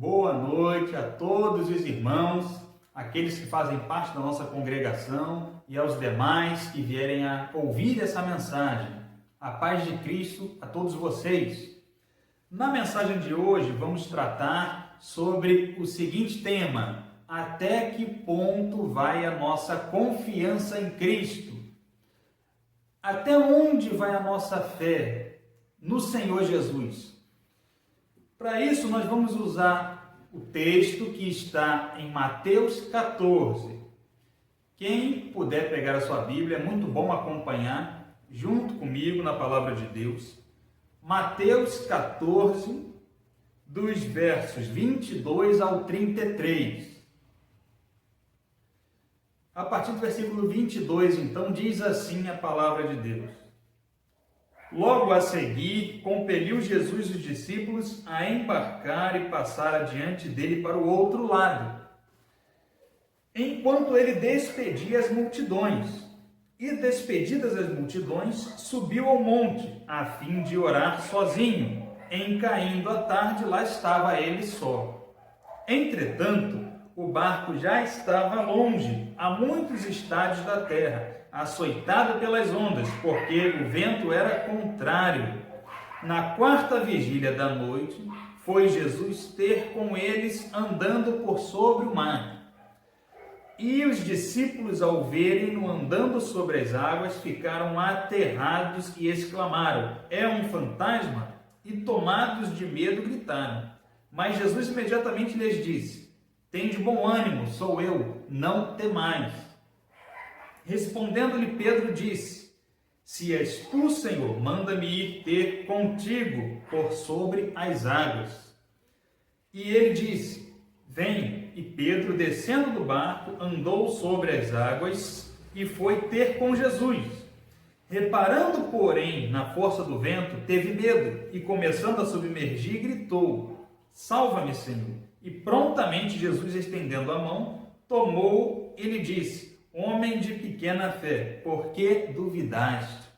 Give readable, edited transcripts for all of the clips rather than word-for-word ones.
Boa noite a todos os irmãos, aqueles que fazem parte da nossa congregação e aos demais que vierem a ouvir essa mensagem. A paz de Cristo a todos vocês. Na mensagem de hoje vamos tratar sobre o seguinte tema: até que ponto vai a nossa confiança em Cristo? Até onde vai a nossa fé no Senhor Jesus? Para isso, nós vamos usar o texto que está em Mateus 14. Quem puder pegar a sua Bíblia, é muito bom acompanhar junto comigo na Palavra de Deus. Mateus 14, dos versos 22 ao 33. A partir do versículo 22, então, diz assim a Palavra de Deus. Logo a seguir, compeliu Jesus os discípulos a embarcar e passar adiante dele para o outro lado, enquanto ele despedia as multidões. E despedidas as multidões, subiu ao monte, a fim de orar sozinho. Em caindo a tarde, lá estava ele só. Entretanto, o barco já estava longe, a muitos estádios da terra, açoitado pelas ondas, porque o vento era contrário. Na quarta vigília da noite, foi Jesus ter com eles andando por sobre o mar. E os discípulos, ao verem-no andando sobre as águas, ficaram aterrados e exclamaram: é um fantasma? E tomados de medo, gritaram. Mas Jesus imediatamente lhes disse: tende bom ânimo, sou eu, não temais. Respondendo-lhe Pedro, disse: se és tu, Senhor, manda-me ir ter contigo por sobre as águas. E ele disse: vem. E Pedro, descendo do barco, andou sobre as águas e foi ter com Jesus. Reparando, porém, na força do vento, teve medo e, começando a submergir, gritou: salva-me, Senhor. E prontamente Jesus, estendendo a mão, tomou-o e lhe disse: homem de pequena fé, por que duvidaste?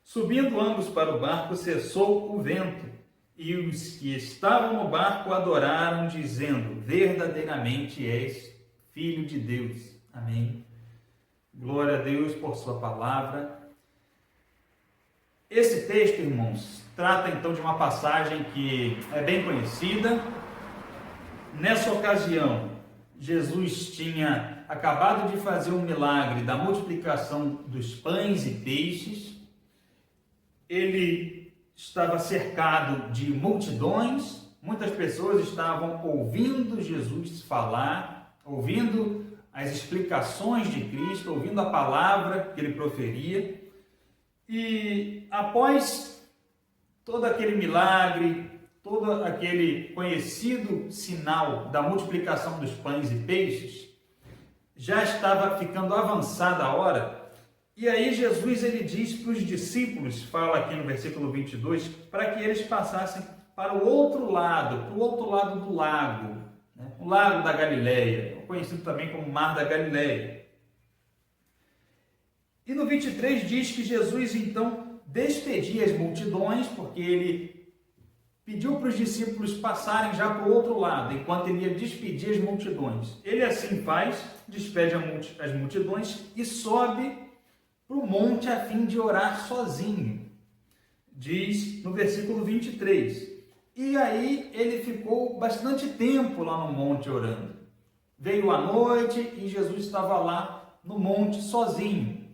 Subindo ambos para o barco, cessou o vento, e os que estavam no barco adoraram, dizendo: verdadeiramente és Filho de Deus. Amém. Glória a Deus por sua palavra. Esse texto, irmãos, trata então de uma passagem que é bem conhecida. Nessa ocasião, Jesus tinha acabado de fazer um milagre da multiplicação dos pães e peixes. Ele estava cercado de multidões, muitas pessoas estavam ouvindo Jesus falar, ouvindo as explicações de Cristo, ouvindo a palavra que ele proferia. E após todo aquele milagre, todo aquele conhecido sinal da multiplicação dos pães e peixes, já estava ficando avançada a hora. E aí Jesus ele diz para os discípulos, fala aqui no versículo 22, para que eles passassem para o outro lado do lago, né? O lago da Galileia, conhecido também como Mar da Galileia. E no 23 diz que Jesus então despedia as multidões, porque ele pediu para os discípulos passarem já para o outro lado, enquanto ele ia despedir as multidões. Ele assim faz, despede as multidões e sobe para o monte a fim de orar sozinho. Diz no versículo 23. E aí ele ficou bastante tempo lá no monte orando. Veio a noite e Jesus estava lá no monte sozinho.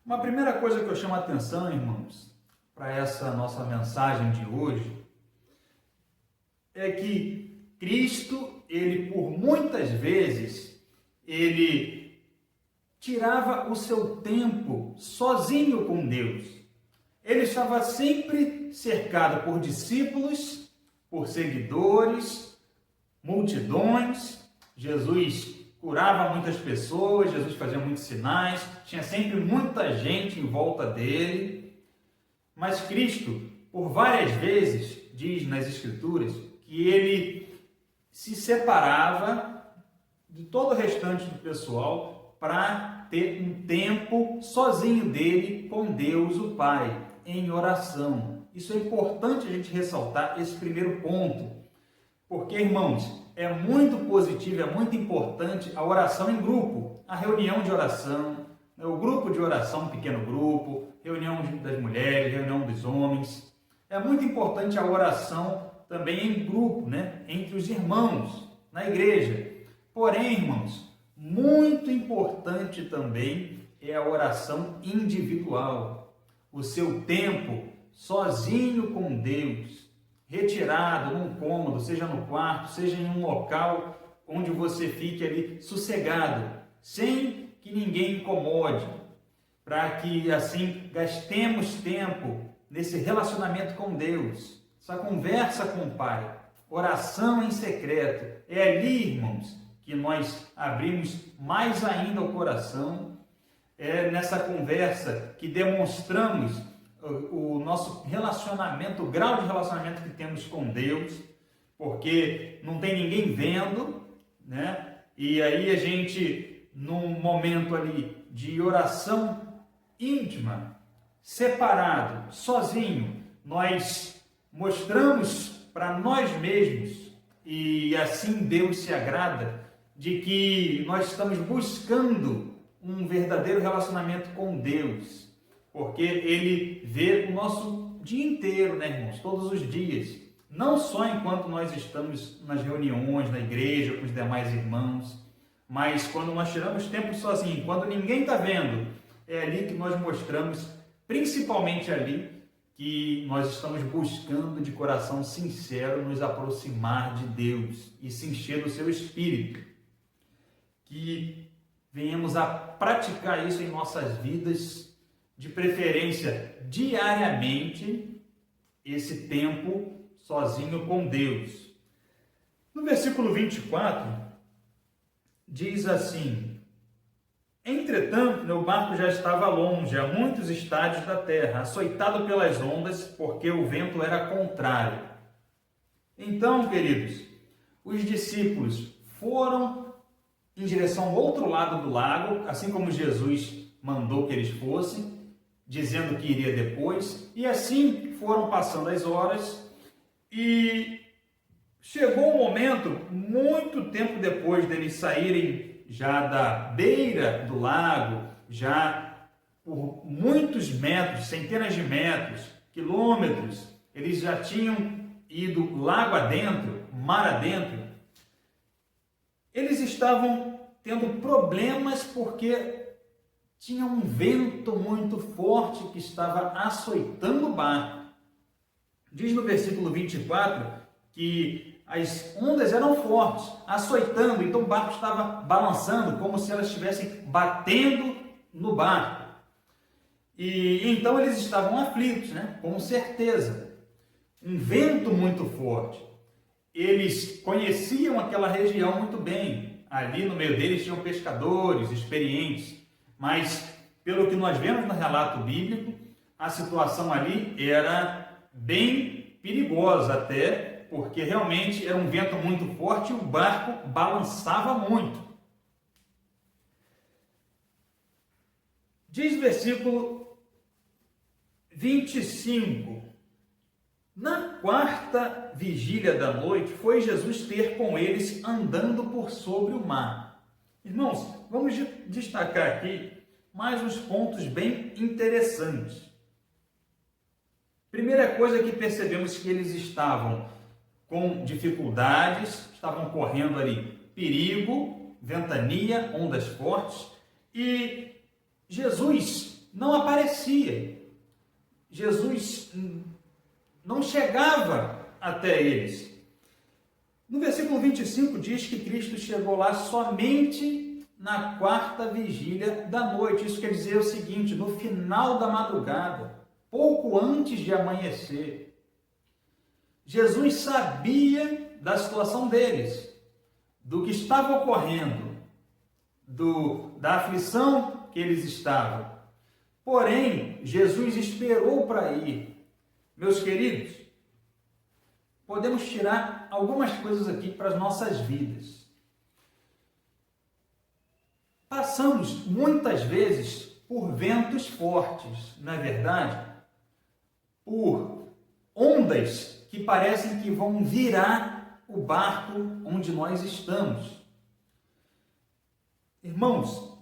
Uma primeira coisa que eu chamo a atenção, irmãos, para essa nossa mensagem de hoje, é que Cristo, ele por muitas vezes, ele tirava o seu tempo sozinho com Deus. Ele estava sempre cercado por discípulos, por seguidores, multidões. Jesus curava muitas pessoas, Jesus fazia muitos sinais, tinha sempre muita gente em volta dele. Mas Cristo, por várias vezes, diz nas Escrituras, que ele se separava de todo o restante do pessoal para ter um tempo sozinho dele com Deus, o Pai, em oração. Isso é importante a gente ressaltar esse primeiro ponto, Porque, irmãos, é muito positivo, é muito importante a oração em grupo, a reunião de oração, o grupo de oração, pequeno grupo, reunião das mulheres, reunião dos homens. É muito importante a oração também em grupo, né? Entre os irmãos, na igreja. Porém, irmãos, muito importante também é a oração individual. O seu tempo sozinho com Deus, retirado num cômodo, seja no quarto, seja em um local onde você fique ali sossegado, sem que ninguém incomode, para que assim gastemos tempo nesse relacionamento com Deus, essa conversa com o Pai, oração em secreto. É ali, irmãos, que nós abrimos mais ainda o coração, é nessa conversa que demonstramos o nosso relacionamento, o grau de relacionamento que temos com Deus, porque não tem ninguém vendo, né? E aí a gente, num momento ali de oração íntima, separado, sozinho, nós mostramos para nós mesmos, e assim Deus se agrada, de que nós estamos buscando um verdadeiro relacionamento com Deus, porque Ele vê o nosso dia inteiro, né, irmãos? Todos os dias, não só enquanto nós estamos nas reuniões, na igreja, com os demais irmãos, mas quando nós tiramos tempo sozinho, quando ninguém está vendo, é ali que nós mostramos, principalmente ali, que nós estamos buscando de coração sincero nos aproximar de Deus e se encher do seu Espírito. Que venhamos a praticar isso em nossas vidas, de preferência diariamente, esse tempo sozinho com Deus. No versículo 24, diz assim: entretanto, meu barco já estava longe, a muitos estádios da terra, açoitado pelas ondas, porque o vento era contrário. Então, queridos, os discípulos foram em direção ao outro lado do lago, assim como Jesus mandou que eles fossem, dizendo que iria depois, e assim foram passando as horas, e chegou um momento, muito tempo depois deles saírem já da beira do lago, já por muitos metros, centenas de metros, quilômetros, eles já tinham ido lago adentro, mar adentro. Eles estavam tendo problemas porque tinha um vento muito forte que estava açoitando o barco. Diz no versículo 24 que as ondas eram fortes, açoitando, então o barco estava balançando, como se elas estivessem batendo no barco. E então eles estavam aflitos, né? Com certeza. Um vento muito forte. Eles conheciam aquela região muito bem. Ali no meio deles tinham pescadores experientes. Mas, pelo que nós vemos no relato bíblico, a situação ali era bem perigosa até, porque realmente era um vento muito forte e o barco balançava muito. Diz o versículo 25: na quarta vigília da noite, foi Jesus ter com eles andando por sobre o mar. Irmãos, vamos destacar aqui mais uns pontos bem interessantes. Primeira coisa que percebemos que eles estavam com dificuldades, estavam correndo ali perigo, ventania, ondas fortes, e Jesus não aparecia. Jesus não chegava até eles. No versículo 25 diz que Cristo chegou lá somente na quarta vigília da noite. Isso quer dizer o seguinte: no final da madrugada, pouco antes de amanhecer. Jesus sabia da situação deles, do que estava ocorrendo, da aflição que eles estavam. Porém, Jesus esperou para ir. Meus queridos, podemos tirar algumas coisas aqui para as nossas vidas. Passamos muitas vezes por ventos fortes, não é verdade? Por ondas que parecem que vão virar o barco onde nós estamos. Irmãos,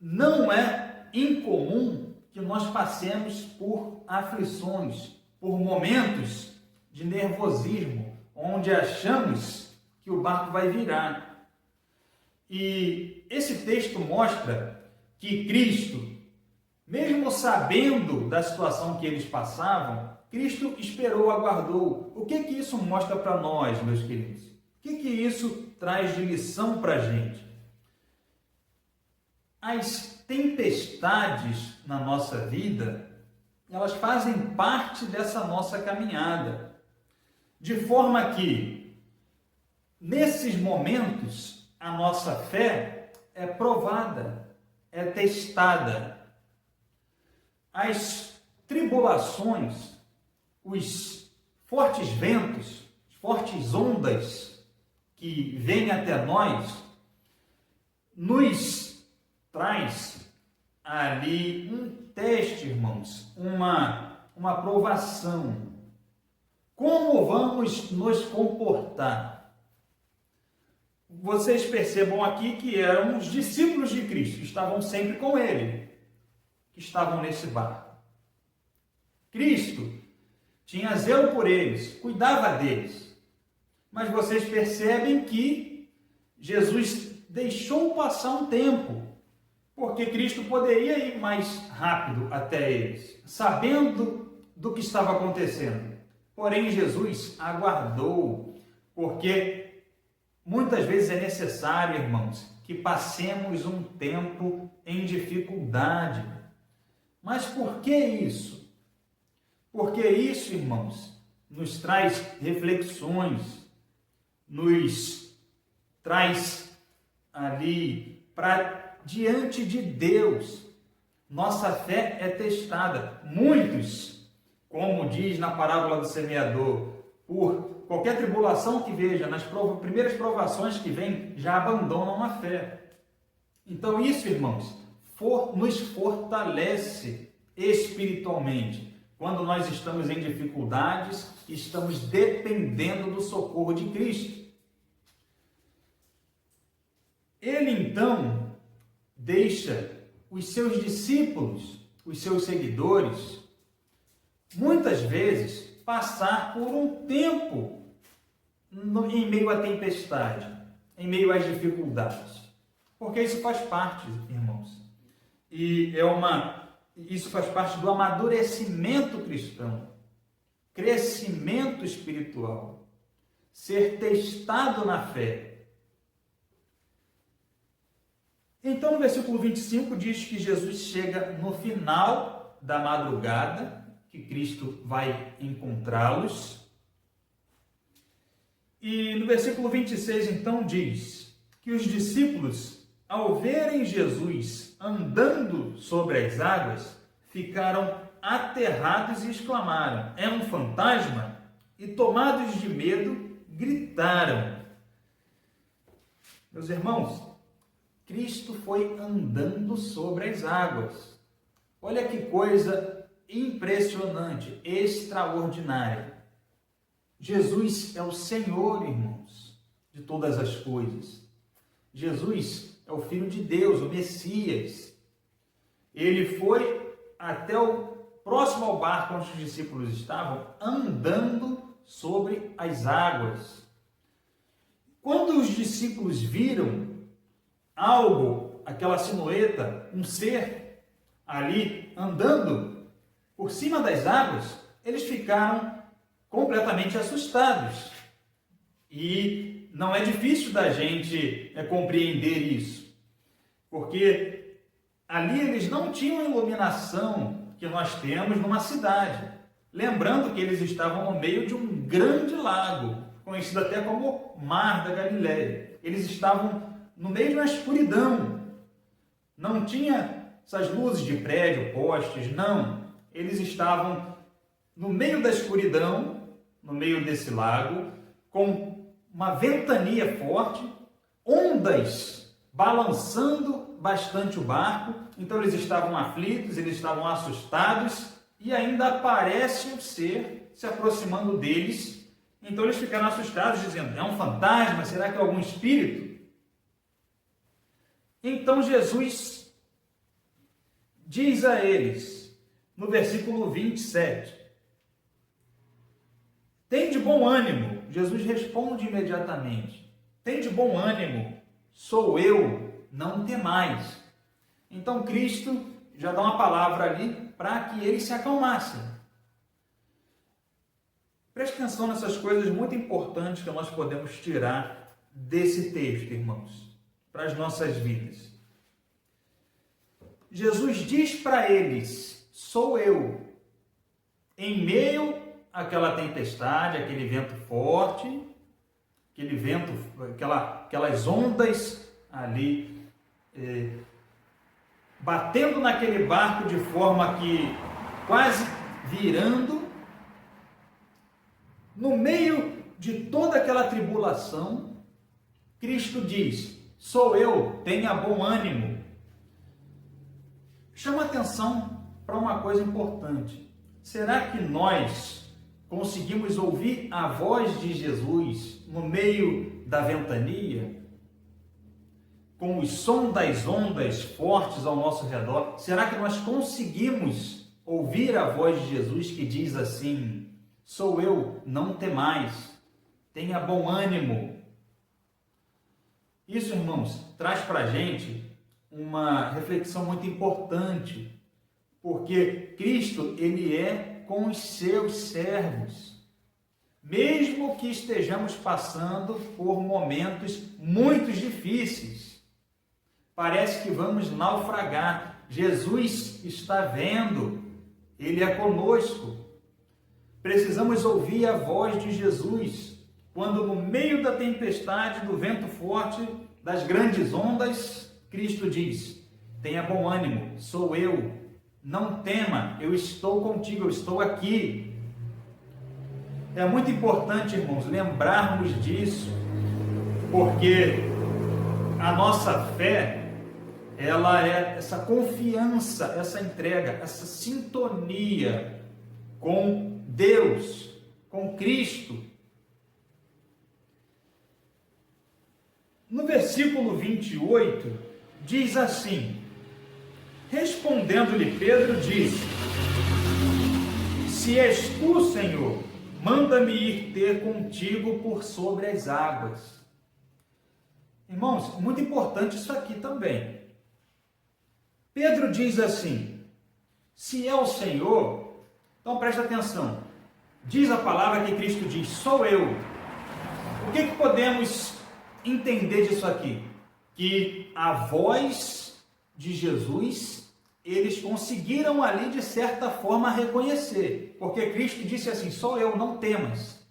não é incomum que nós passemos por aflições, por momentos de nervosismo, onde achamos que o barco vai virar. E esse texto mostra que Cristo, mesmo sabendo da situação que eles passavam, Cristo esperou, aguardou. O que isso mostra para nós, meus queridos? O que isso traz de lição para a gente? As tempestades na nossa vida, elas fazem parte dessa nossa caminhada. De forma que, nesses momentos, a nossa fé é provada, é testada. As tribulações, os fortes ventos, as fortes ondas que vêm até nós, nos traz ali um teste, irmãos, uma provação. Como vamos nos comportar? Vocês percebam aqui que eram os discípulos de Cristo, que estavam sempre com ele, que estavam nesse barco. Cristo tinha zelo por eles, cuidava deles. Mas vocês percebem que Jesus deixou passar um tempo, porque Cristo poderia ir mais rápido até eles, sabendo do que estava acontecendo. Porém, Jesus aguardou, porque muitas vezes é necessário, irmãos, que passemos um tempo em dificuldade. Mas por que isso? Porque isso, irmãos, nos traz reflexões, nos traz ali para diante de Deus. Nossa fé é testada. Muitos, como diz na parábola do semeador, por qualquer tribulação que veja, nas primeiras provações que vêm, já abandonam a fé. Então isso, irmãos, nos fortalece espiritualmente. Quando nós estamos em dificuldades, estamos dependendo do socorro de Cristo. Ele, então, deixa os seus discípulos, os seus seguidores, muitas vezes, passar por um tempo em meio à tempestade, em meio às dificuldades. Porque isso faz parte, irmãos. E isso faz parte do amadurecimento cristão, crescimento espiritual, ser testado na fé. Então, no versículo 25 diz que Jesus chega no final da madrugada, que Cristo vai encontrá-los. E no versículo 26, então, diz que os discípulos, ao verem Jesus andando sobre as águas, ficaram aterrados e exclamaram: "É um fantasma?" E, tomados de medo, gritaram. Meus irmãos, Cristo foi andando sobre as águas. Olha que coisa impressionante, extraordinária. Jesus é o Senhor, irmãos, de todas as coisas. Jesus é o Filho de Deus, o Messias. Ele foi até o próximo ao barco onde os discípulos estavam, andando sobre as águas. Quando os discípulos viram algo, aquela silhueta, um ser ali andando por cima das águas, eles ficaram completamente assustados. E não é difícil da gente compreender isso, porque ali eles não tinham a iluminação que nós temos numa cidade. Lembrando que eles estavam no meio de um grande lago, conhecido até como Mar da Galileia. Eles estavam no meio de uma escuridão. Não tinha essas luzes de prédio, postes, não. Eles estavam no meio da escuridão, no meio desse lago, com uma ventania forte, ondas balançando bastante o barco. Então eles estavam aflitos, eles estavam assustados, e ainda aparece um ser se aproximando deles Então eles ficaram assustados, dizendo: é um fantasma? Será que é algum espírito? Então Jesus diz a eles, no versículo 27, tem de bom ânimo. Jesus responde imediatamente: tem de bom ânimo, sou eu, não temais. Então Cristo já dá uma palavra ali para que eles se acalmassem. Preste atenção nessas coisas muito importantes que nós podemos tirar desse texto, irmãos, para as nossas vidas. Jesus diz para eles: sou eu, em meio àquela tempestade, aquele vento forte, aquele vento, aquelas ondas ali, batendo naquele barco de forma que quase virando. No meio de toda aquela tribulação, Cristo diz: sou eu, tenha bom ânimo. Chama atenção para uma coisa importante. Será que nós conseguimos ouvir a voz de Jesus no meio da ventania? Com o som das ondas fortes ao nosso redor? Será que nós conseguimos ouvir a voz de Jesus que diz assim: sou eu, não temais, tenha bom ânimo? Isso, irmãos, traz para a gente uma reflexão muito importante, porque Cristo, ele é com os seus servos. Mesmo que estejamos passando por momentos muito difíceis, parece que vamos naufragar, Jesus está vendo, ele é conosco. Precisamos ouvir a voz de Jesus quando no meio da tempestade, do vento forte, das grandes ondas, Cristo diz: tenha bom ânimo, sou eu, não tema, eu estou contigo, eu estou aqui. É muito importante, irmãos, lembrarmos disso, porque a nossa fé, ela é essa confiança, essa entrega, essa sintonia com Deus, com Cristo. No versículo 28, diz assim: respondendo-lhe Pedro, disse: se és tu, Senhor, manda-me ir ter contigo por sobre as águas. Irmãos, muito importante isso aqui também. Pedro diz assim: se é o Senhor, então presta atenção, diz a palavra que Cristo diz: sou eu. O que podemos entender disso aqui? Que a voz de Jesus, eles conseguiram ali de certa forma reconhecer, porque Cristo disse assim: sou eu, não temas.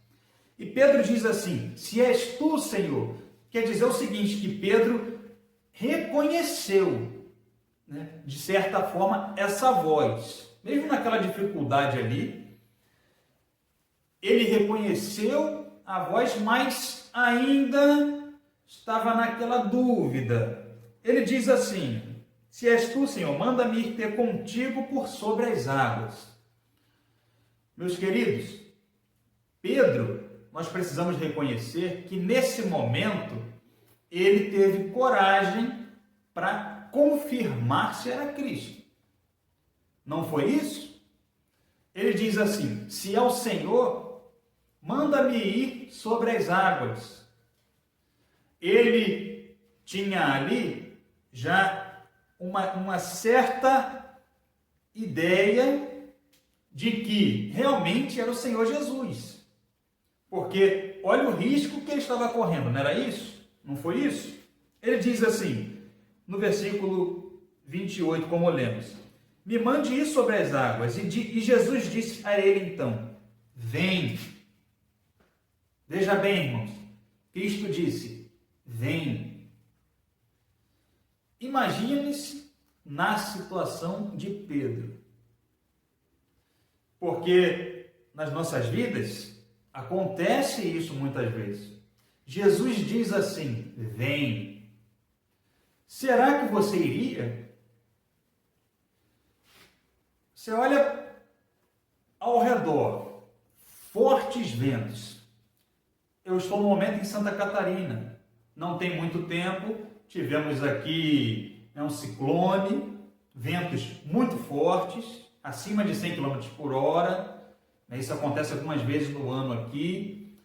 E Pedro diz assim: se és tu, Senhor. Quer dizer o seguinte, que Pedro reconheceu, né, de certa forma, essa voz. Mesmo naquela dificuldade ali, ele reconheceu a voz, mas ainda estava naquela dúvida. Ele diz assim: se és tu, Senhor, manda-me ir ter contigo por sobre as águas. Meus queridos, Pedro, nós precisamos reconhecer que nesse momento ele teve coragem para confirmar se era Cristo. Não foi isso? Ele diz assim: se é o Senhor, manda-me ir sobre as águas. Ele tinha ali já uma certa ideia de que realmente era o Senhor Jesus. Porque olha o risco que ele estava correndo, não era isso? Não foi isso? Ele diz assim, no versículo 28, como lemos: me mande ir sobre as águas. E Jesus disse a ele então: vem. Veja bem, irmãos, Cristo disse: vem. Imagine-se na situação de Pedro. Porque nas nossas vidas acontece isso muitas vezes. Jesus diz assim: vem. Será que você iria? Você olha ao redor, fortes ventos, eu estou no momento em Santa Catarina. Não tem muito tempo, tivemos aqui um ciclone, ventos muito fortes, acima de 100 km por hora. Isso acontece algumas vezes no ano aqui.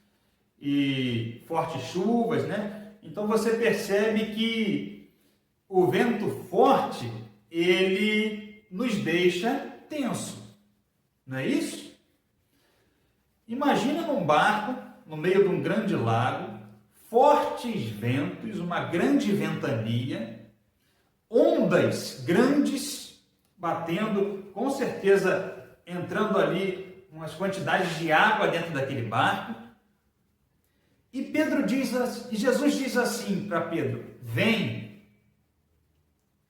E fortes chuvas, né? Então você percebe que o vento forte, ele nos deixa tenso. Não é isso? Imagina num barco, no meio de um grande lago, fortes ventos, uma grande ventania, ondas grandes batendo, com certeza entrando ali umas quantidades de água dentro daquele barco. E Jesus diz assim para Pedro: vem.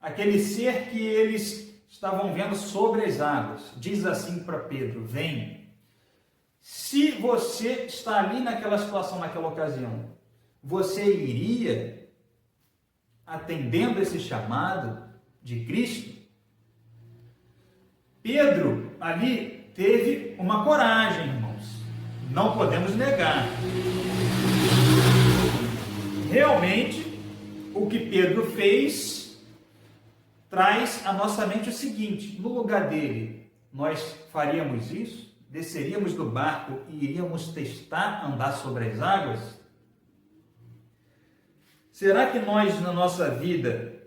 Aquele ser que eles estavam vendo sobre as águas diz assim para Pedro: vem. Se você está ali naquela situação, naquela ocasião, você iria atendendo esse chamado de Cristo? Pedro ali teve uma coragem, irmãos. Não podemos negar. Realmente, o que Pedro fez traz à nossa mente o seguinte: no lugar dele, nós faríamos isso? Desceríamos do barco e iríamos testar andar sobre as águas? Será que nós, na nossa vida,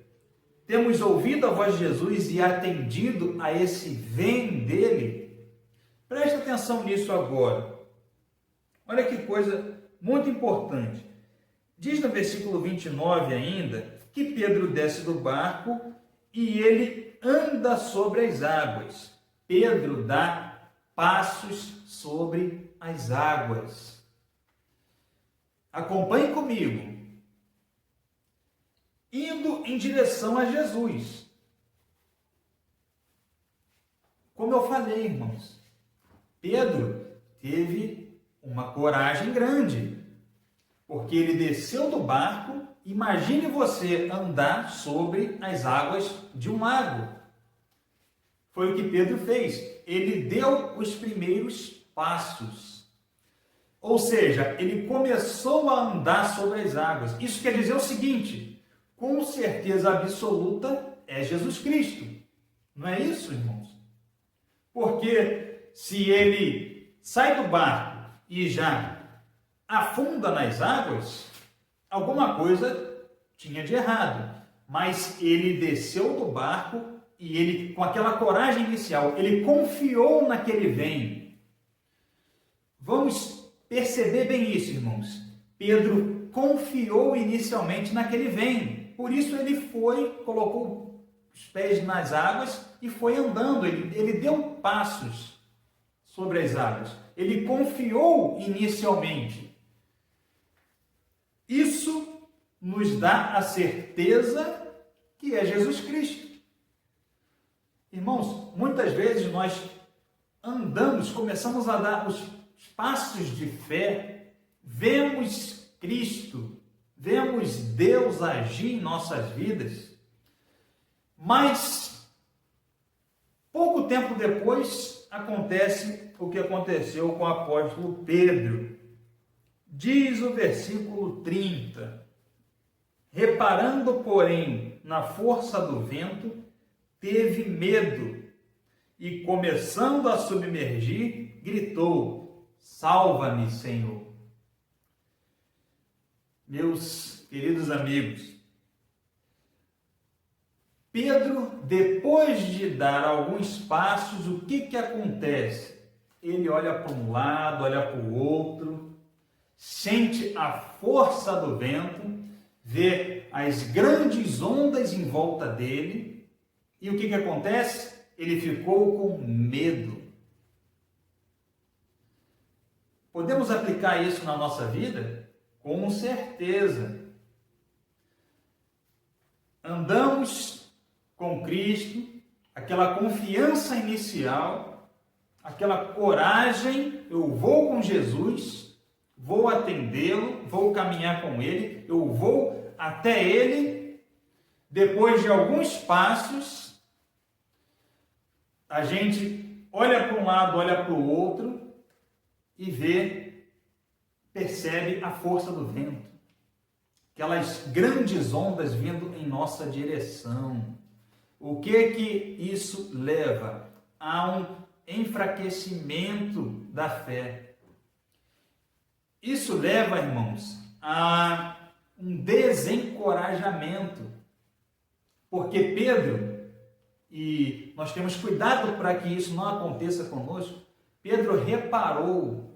temos ouvido a voz de Jesus e atendido a esse vem dele? Presta atenção nisso agora. Olha que coisa muito importante. Diz no versículo 29 ainda que Pedro desce do barco e ele anda sobre as águas. Pedro dá passos sobre as águas. Acompanhe comigo. Indo em direção a Jesus. Como eu falei, irmãos, Pedro teve uma coragem grande, porque ele desceu do barco. Imagine você andar sobre as águas de um lago. Foi o que Pedro fez. Ele deu os primeiros passos. Ou seja, ele começou a andar sobre as águas. Isso quer dizer o seguinte: com certeza absoluta é Jesus Cristo. Não é isso, irmãos? Porque se ele sai do barco e já afunda nas águas, alguma coisa tinha de errado. Mas ele desceu do barco e ele, com aquela coragem inicial, ele confiou naquele vem. Vamos perceber bem isso, irmãos. Pedro confiou inicialmente naquele vem. Por isso ele foi, colocou os pés nas águas e foi andando. Ele deu passos sobre as águas. Ele confiou inicialmente. Isso nos dá a certeza que é Jesus Cristo. Irmãos, muitas vezes nós começamos a dar os passos de fé, vemos Cristo, vemos Deus agir em nossas vidas, mas pouco tempo depois acontece o que aconteceu com o apóstolo Pedro. Diz o versículo 30: reparando, porém, na força do vento, teve medo e, começando a submergir, gritou: salva-me, Senhor. Meus queridos amigos, Pedro, depois de dar alguns passos, o que acontece? Ele olha para um lado, olha para o outro, sente a força do vento, vê as grandes ondas em volta dele. E o que acontece? Ele ficou com medo. Podemos aplicar isso na nossa vida? Com certeza. Andamos com Cristo, aquela confiança inicial, aquela coragem: eu vou com Jesus, vou atendê-lo, vou caminhar com Ele, eu vou até Ele. Depois de alguns passos, a gente olha para um lado, olha para o outro e vê percebe a força do vento, aquelas grandes ondas vindo em nossa direção. O que isso leva? A um enfraquecimento da fé. Isso leva, irmãos, a um desencorajamento. Porque Pedro, e nós temos cuidado para que isso não aconteça conosco, Pedro reparou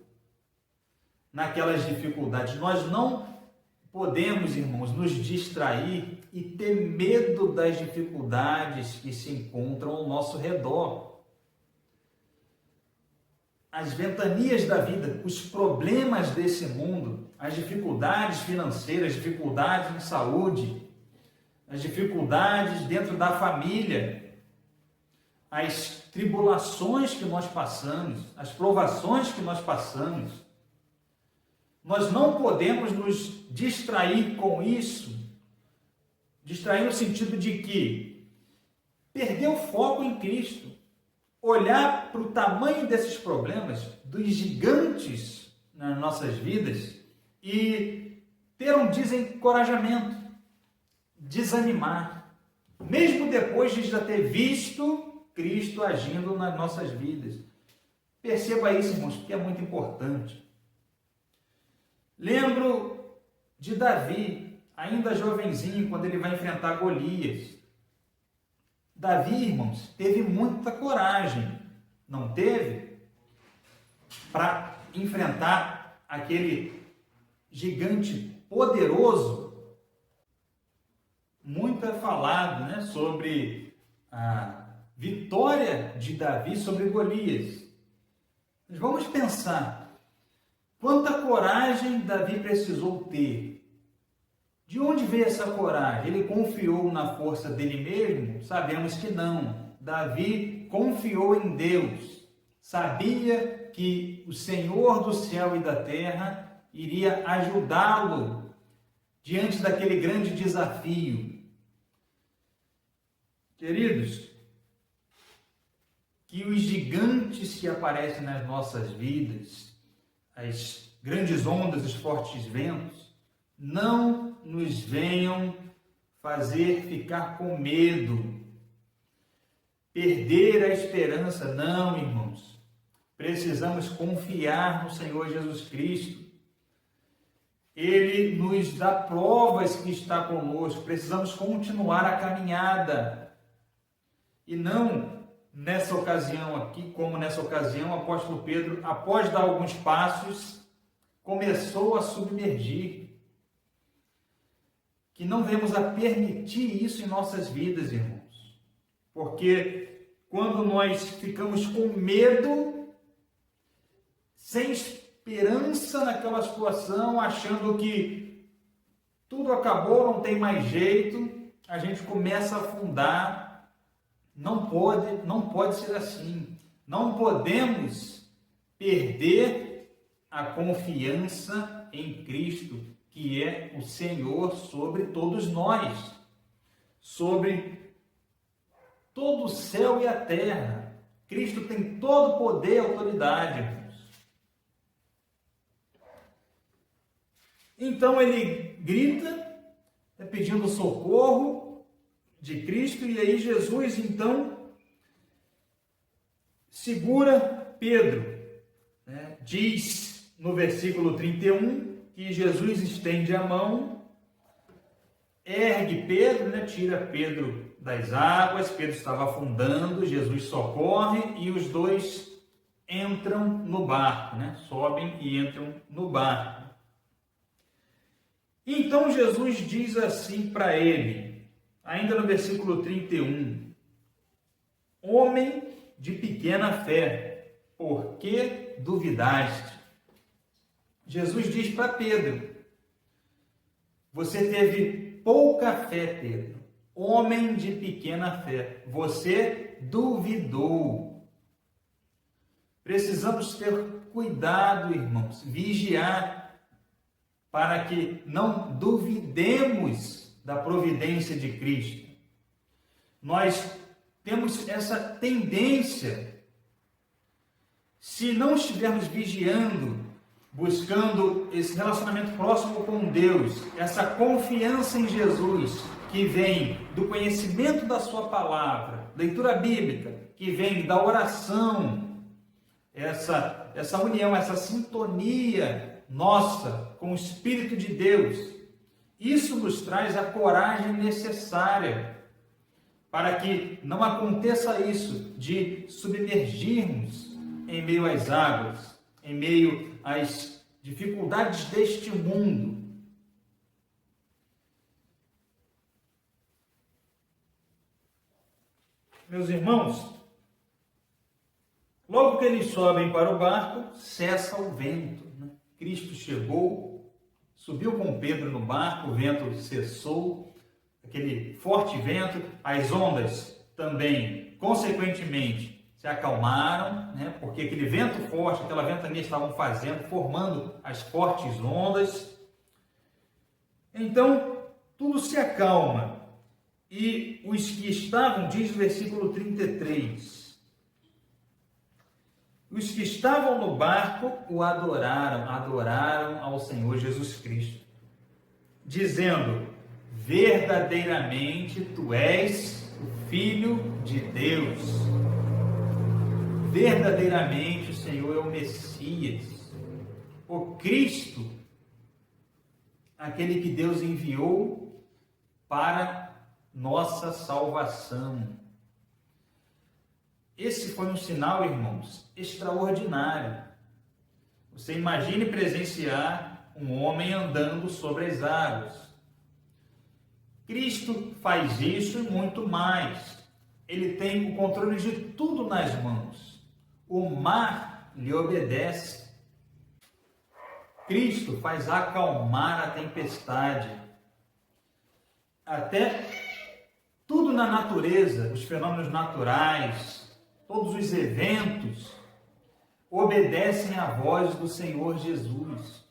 naquelas dificuldades. Nós não podemos, irmãos, nos distrair e ter medo das dificuldades que se encontram ao nosso redor. As ventanias da vida, os problemas desse mundo, as dificuldades financeiras, as dificuldades em saúde, as dificuldades dentro da família, as tribulações que nós passamos, as provações que nós passamos, nós não podemos nos distrair com isso, distrair no sentido de que perder o foco em Cristo, olhar para o tamanho desses problemas, dos gigantes nas nossas vidas e ter um desencorajamento, desanimar, mesmo depois de já ter visto Cristo agindo nas nossas vidas. Perceba isso, irmãos, porque é muito importante. Lembro de Davi, ainda jovenzinho, quando ele vai enfrentar Golias. Davi, irmãos, teve muita coragem, não teve? Para enfrentar aquele gigante poderoso. Muito é falado, né, sobre a vitória de Davi sobre Golias. Mas vamos pensar, quanta coragem Davi precisou ter? De onde veio essa coragem? Ele confiou na força dele mesmo? Sabemos que não. Davi confiou em Deus. Sabia que o Senhor do céu e da terra iria ajudá-lo diante daquele grande desafio. Queridos, que os gigantes que aparecem nas nossas vidas, as grandes ondas, os fortes ventos, não nos venham fazer ficar com medo, perder a esperança. Não, irmãos. Precisamos confiar no Senhor Jesus Cristo. Ele nos dá provas que está conosco. Precisamos continuar a caminhada. E não nessa ocasião aqui, como nessa ocasião, o apóstolo Pedro, após dar alguns passos, começou a submergir. Que não venhamos a permitir isso em nossas vidas, irmãos. Porque quando nós ficamos com medo, sem esperança naquela situação, achando que tudo acabou, não tem mais jeito, a gente começa a afundar. Não pode ser assim. Não podemos perder a confiança em Cristo, que é o Senhor sobre todos nós, sobre todo o céu e a terra. Cristo tem todo o poder e autoridade, irmãos. Então ele grita, pedindo socorro de Cristo, e aí Jesus então segura Pedro, né? Diz no versículo 31 que Jesus estende a mão, ergue Pedro, né? Tira Pedro das águas. Pedro estava afundando, Jesus socorre e os dois entram no barco, né? Sobem e entram no barco. Então Jesus diz assim para ele, ainda no versículo 31, homem de pequena fé, por que duvidaste? Jesus diz para Pedro, você teve pouca fé, Pedro, homem de pequena fé, você duvidou. Precisamos ter cuidado, irmãos, vigiar, para que não duvidemos da providência de Cristo. Nós temos essa tendência, se não estivermos vigiando, buscando esse relacionamento próximo com Deus, essa confiança em Jesus, que vem do conhecimento da sua palavra, leitura bíblica, que vem da oração, essa união, essa sintonia nossa com o Espírito de Deus, isso nos traz a coragem necessária para que não aconteça isso de submergirmos em meio às águas, em meio às dificuldades deste mundo. Meus irmãos, logo que eles sobem para o barco, cessa o vento, né? Cristo chegou, subiu com Pedro no barco, o vento cessou, aquele forte vento, as ondas também, consequentemente, se acalmaram, né? Porque aquele vento forte, aquela ventania estavam formando as fortes ondas. Então, tudo se acalma. E os que estavam, diz o versículo 33, os que estavam no barco o adoraram ao Senhor Jesus Cristo, dizendo: verdadeiramente tu és o Filho de Deus. Verdadeiramente o Senhor é o Messias, o Cristo, aquele que Deus enviou para nossa salvação. Esse foi um sinal, irmãos, extraordinário. Você imagine presenciar um homem andando sobre as águas. Cristo faz isso e muito mais. Ele tem o controle de tudo nas mãos. O mar lhe obedece. Cristo faz acalmar a tempestade. Até tudo na natureza, os fenômenos naturais, todos os eventos, obedecem à voz do Senhor Jesus.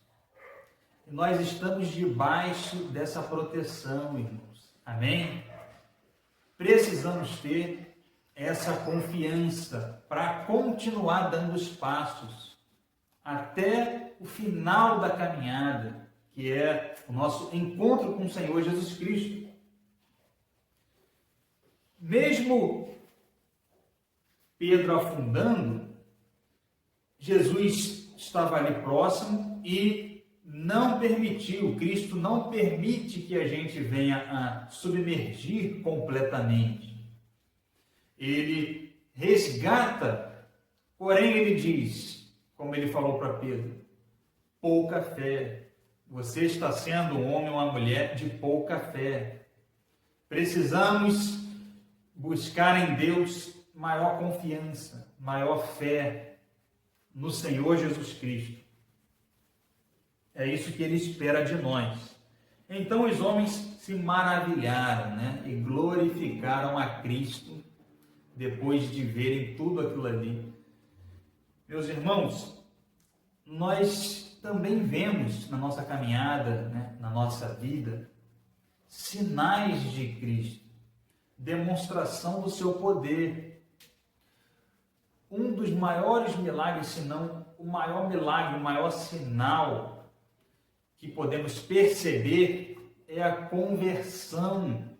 E nós estamos debaixo dessa proteção, irmãos. Amém? Precisamos ter essa confiança para continuar dando os passos até o final da caminhada, que é o nosso encontro com o Senhor Jesus Cristo. Mesmo Pedro afundando, Jesus estava ali próximo e não permitiu, Cristo não permite que a gente venha a submergir completamente. Ele resgata, porém ele diz, como ele falou para Pedro, pouca fé. Você está sendo um homem ou uma mulher de pouca fé. Precisamos buscar em Deus maior confiança, maior fé no Senhor Jesus Cristo. É isso que Ele espera de nós. Então os homens se maravilharam, né? E glorificaram a Cristo depois de verem tudo aquilo ali. Meus irmãos, nós também vemos na nossa caminhada, né? Na nossa vida, sinais de Cristo. Demonstração do seu poder. Um dos maiores milagres, se não o maior milagre, o maior sinal que podemos perceber é a conversão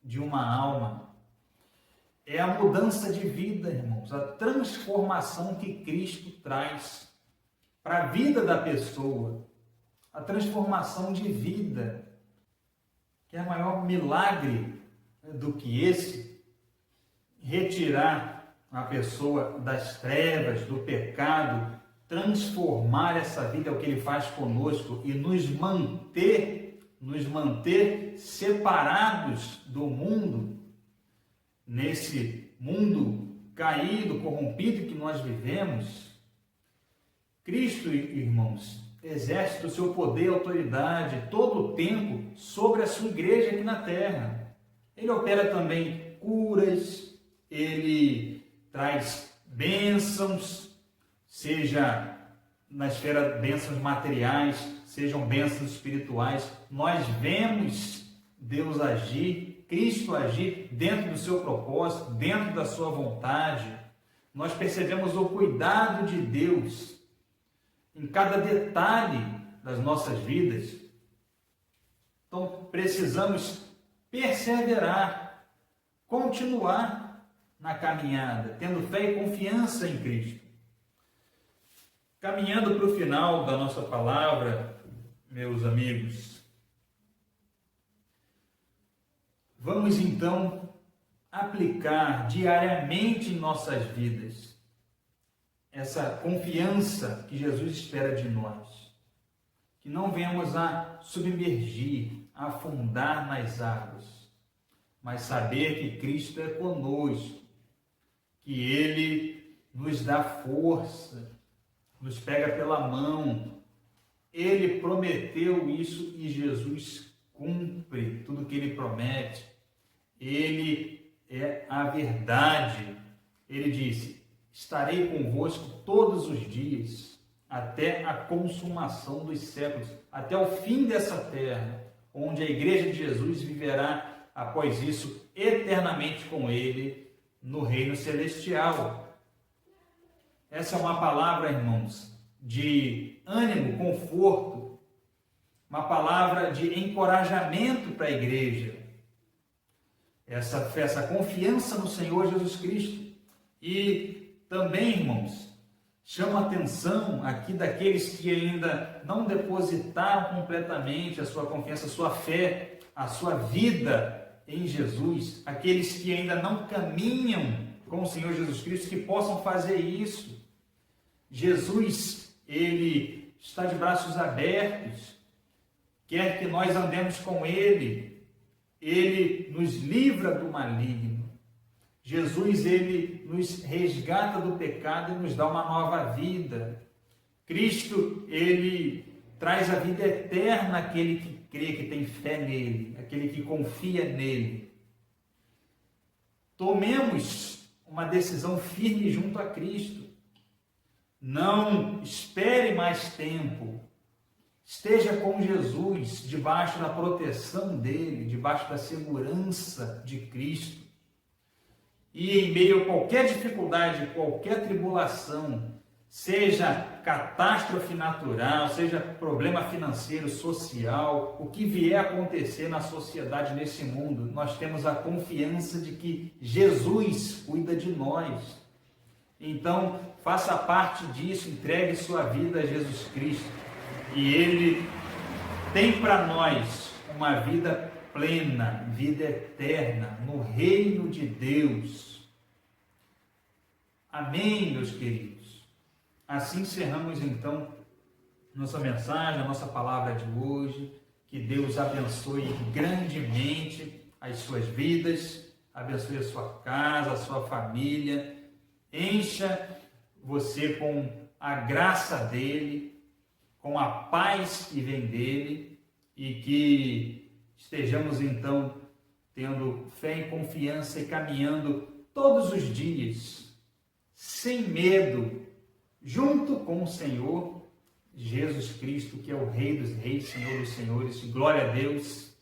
de uma alma. É a mudança de vida, irmãos, a transformação que Cristo traz para a vida da pessoa, a transformação de vida, que é o maior milagre do que esse, retirar a pessoa das trevas, do pecado, transformar essa vida, é o que Ele faz conosco, e nos manter separados do mundo, nesse mundo caído, corrompido que nós vivemos. Cristo, irmãos, exerce o seu poder e autoridade todo o tempo sobre a sua igreja aqui na terra. Ele opera também curas, ele traz bênçãos, seja na esfera bênçãos materiais, sejam bênçãos espirituais. Nós vemos Deus agir, Cristo agir dentro do seu propósito, dentro da sua vontade. Nós percebemos o cuidado de Deus em cada detalhe das nossas vidas. Então, precisamos perseverar, continuar na caminhada, tendo fé e confiança em Cristo. Caminhando para o final da nossa palavra, meus amigos, vamos então aplicar diariamente em nossas vidas essa confiança que Jesus espera de nós. Que não venhamos a submergir, a afundar nas águas, mas saber que Cristo é conosco, que Ele nos dá força, nos pega pela mão. Ele prometeu isso e Jesus cumpre tudo que Ele promete. Ele é a verdade. Ele disse: estarei convosco todos os dias, até a consumação dos séculos, até o fim dessa terra, onde a igreja de Jesus viverá após isso eternamente com Ele no reino celestial. Essa é uma palavra, irmãos, de ânimo, conforto, uma palavra de encorajamento para a igreja. Essa confiança no Senhor Jesus Cristo. E também, irmãos, chama a atenção aqui daqueles que ainda não depositaram completamente a sua confiança, a sua fé, a sua vida em Jesus, aqueles que ainda não caminham com o Senhor Jesus Cristo, que possam fazer isso. Jesus, Ele está de braços abertos, quer que nós andemos com Ele. Ele nos livra do maligno. Jesus, Ele nos resgata do pecado e nos dá uma nova vida. Cristo, Ele traz a vida eterna àquele que crê, que tem fé nele, aquele que confia nele. Tomemos uma decisão firme junto a Cristo. Não espere mais tempo. Esteja com Jesus, debaixo da proteção dele, debaixo da segurança de Cristo. E em meio a qualquer dificuldade, qualquer tribulação, seja catástrofe natural, seja problema financeiro, social, o que vier a acontecer na sociedade, nesse mundo, nós temos a confiança de que Jesus cuida de nós. Então, faça parte disso, entregue sua vida a Jesus Cristo. E Ele tem para nós uma vida plena, vida eterna, no reino de Deus. Amém, meus queridos? Assim encerramos então nossa mensagem, a nossa palavra de hoje. Que Deus abençoe grandemente as suas vidas, abençoe a sua casa, a sua família, encha você com a graça dele, com a paz que vem dele, e que estejamos então tendo fé e confiança e caminhando todos os dias, sem medo, junto com o Senhor Jesus Cristo, que é o Rei dos Reis, Senhor dos Senhores. Glória a Deus.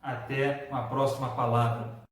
Até uma próxima palavra.